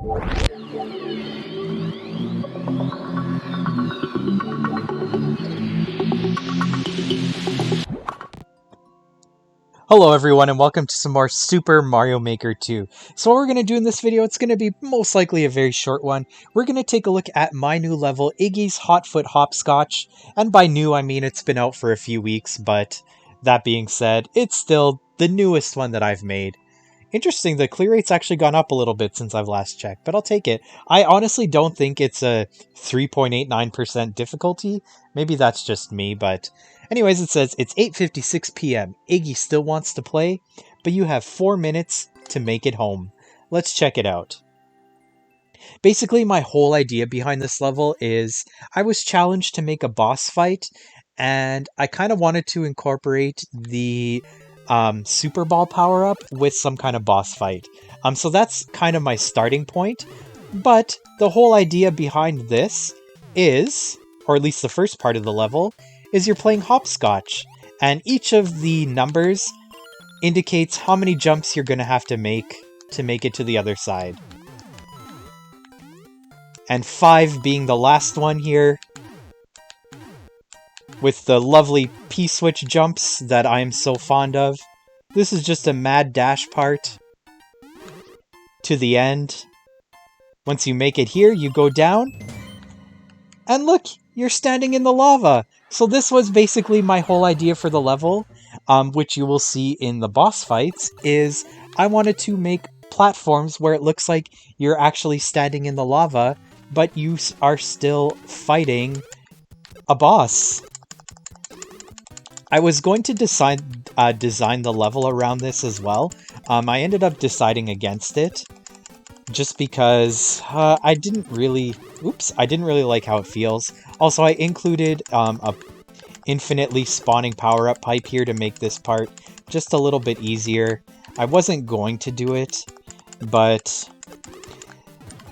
Hello everyone and welcome to some more Super Mario Maker 2. So what we're going to do in this video, it's going to be most likely a very short one. We're going to take a look at my new level, Iggy's Hotfoot Hopscotch. And by new, I mean it's been out for a few weeks, but that being said, it's still the newest one that I've made. Interesting, the clear rate's actually gone up a little bit since I've last checked, but I'll take it. I honestly don't think it's a 3.89% difficulty. Maybe that's just me, but... Anyways, it says, it's 8:56 p.m. Iggy still wants to play, but you have 4 minutes to make it home. Let's check it out. Basically, my whole idea behind this level is I was challenged to make a boss fight, and I kind of wanted to incorporate the Super Ball power-up with some kind of boss fight. So that's kind of my starting point, but the whole idea behind this is, or at least the first part of the level, is you're playing hopscotch, and each of the numbers indicates how many jumps you're going to have to make it to the other side. And 5 being the last one here, with the lovely P-switch jumps that I am so fond of. This is just a mad dash part to the end. Once you make it here, you go down, and look! You're standing in the lava! So this was basically my whole idea for the level, which you will see in the boss fights, is I wanted to make platforms where it looks like you're actually standing in the lava, but you are still fighting a boss. I was going to design the level around this as well. I ended up deciding against it, just because I didn't really like how it feels. Also, I included a infinitely spawning power-up pipe here to make this part just a little bit easier. I wasn't going to do it, but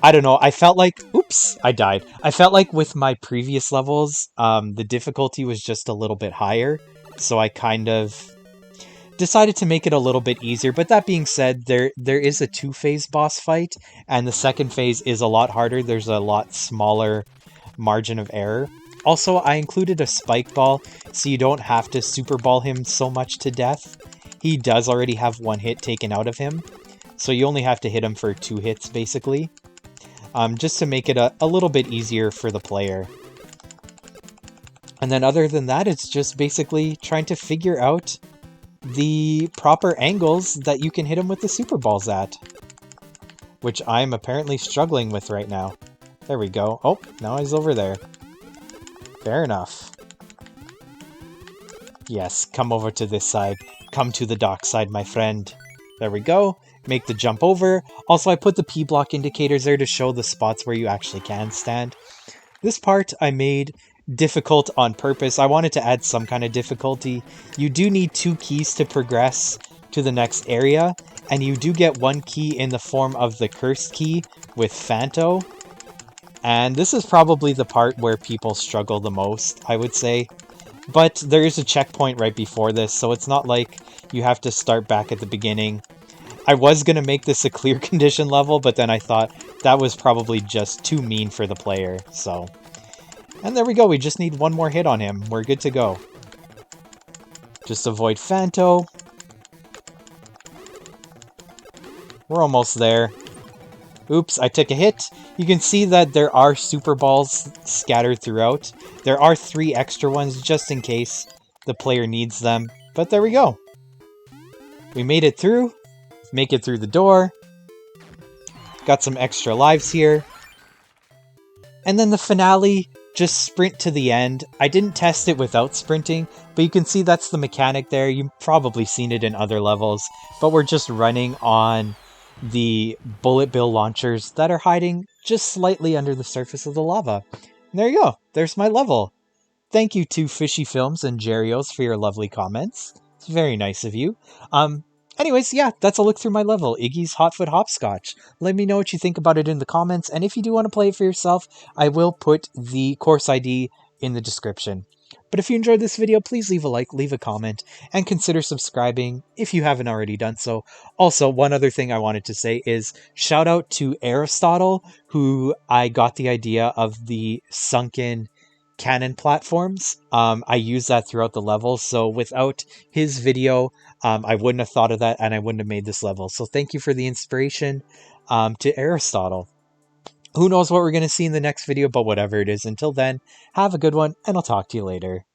I don't know, I felt like... Oops, I died. I felt like with my previous levels, the difficulty was just a little bit higher, so I kind of decided to make it a little bit easier. But that being said, there is a 2-phase boss fight, and the second phase is a lot harder. There's a lot smaller margin of error. Also, I included a spike ball, so you don't have to super ball him so much to death. He does already have 1 hit taken out of him, so you only have to hit him for 2 hits, basically. Just to make it a little bit easier for the player. And then other than that, it's just basically trying to figure out the proper angles that you can hit him with the super balls at, which I'm apparently struggling with right now. There we go. Oh, now he's over there. Fair enough. Yes, come over to this side. Come to the dock side, my friend. There we go. Make the jump over. Also, I put the P-block indicators there to show the spots where you actually can stand. This part I made difficult on purpose. I wanted to add some kind of difficulty. You do need 2 keys to progress to the next area, and you do get 1 key in the form of the cursed key with Phanto. And this is probably the part where people struggle the most, I would say. But there is a checkpoint right before this, so it's not like you have to start back at the beginning. I was going to make this a clear condition level, but then I thought that was probably just too mean for the player, so... And there we go, we just need 1 more hit on him. We're good to go. Just avoid Phanto. We're almost there. Oops, I took a hit. You can see that there are super balls scattered throughout. There are 3 extra ones just in case the player needs them. But there we go. We made it through. Make it through the door. Got some extra lives here. And then the finale, just sprint to the end. I didn't test it without sprinting, but you can see that's the mechanic there. You've probably seen it in other levels, but we're just running on the bullet bill launchers that are hiding just slightly under the surface of the lava. And there you go. There's my level. Thank you to Fishy Films and Jerios for your lovely comments. It's very nice of you. Anyways, yeah, that's a look through my level, Iggy's Hotfoot Hopscotch. Let me know what you think about it in the comments, and if you do want to play it for yourself, I will put the course ID in the description. But if you enjoyed this video, please leave a like, leave a comment, and consider subscribing if you haven't already done so. Also, one other thing I wanted to say is shout out to Arrowstotle, who I got the idea of the sunken cannon platforms. I use that throughout the level, so without his video, I wouldn't have thought of that, and I wouldn't have made this level. So thank you for the inspiration to Arrowstotle. Who knows what we're going to see in the next video, but whatever it is, until then, have a good one, and I'll talk to you later.